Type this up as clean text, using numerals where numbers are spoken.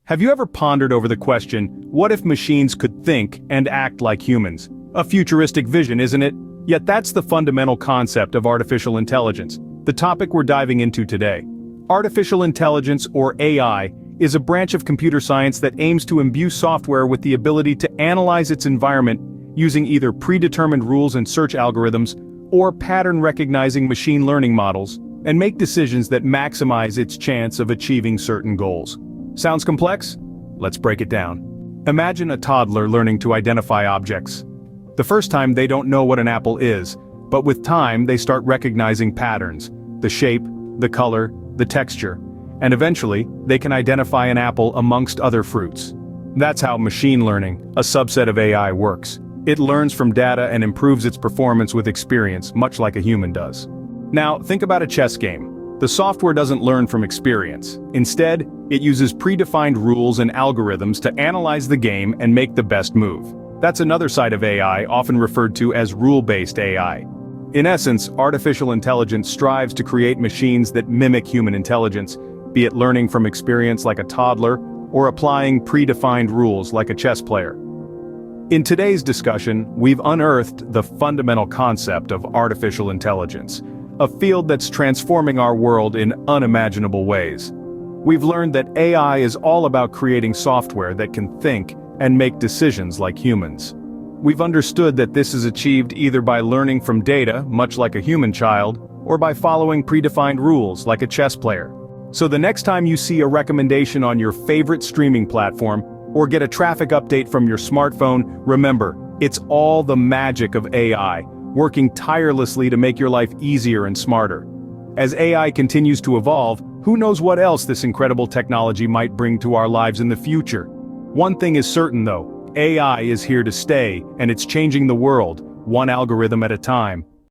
Have you ever pondered over the question, what if machines could think and act like humans? A futuristic vision, isn't it? Yet that's the fundamental concept of artificial intelligence, the topic we're diving into today. Artificial intelligence, or AI, is a branch of computer science that aims to imbue software with the ability to analyze its environment using either predetermined rules and search algorithms or pattern-recognizing machine learning models, and make decisions that maximize its chance of achieving certain goals. Sounds complex? Let's break it down. Imagine a toddler learning to identify objects. The first time they don't know what an apple is, but with time they start recognizing patterns, the shape, the color, the texture, and eventually they can identify an apple amongst other fruits. That's how machine learning, a subset of AI, works. It learns from data and improves its performance with experience, much like a human does. Now, think about a chess game. The software doesn't learn from experience. Instead, it uses predefined rules and algorithms to analyze the game and make the best move. That's another side of AI, often referred to as rule-based AI. In essence, artificial intelligence strives to create machines that mimic human intelligence, be it learning from experience like a toddler, or applying predefined rules like a chess player. In today's discussion, we've unearthed the fundamental concept of artificial intelligence, a field that's transforming our world in unimaginable ways. We've learned that AI is all about creating software that can think and make decisions like humans. We've understood that this is achieved either by learning from data, much like a human child, or by following predefined rules like a chess player. So the next time you see a recommendation on your favorite streaming platform, or get a traffic update from your smartphone, remember, it's all the magic of AI, working tirelessly to make your life easier and smarter. As AI continues to evolve, who knows what else this incredible technology might bring to our lives in the future. One thing is certain though, AI is here to stay, and it's changing the world, one algorithm at a time.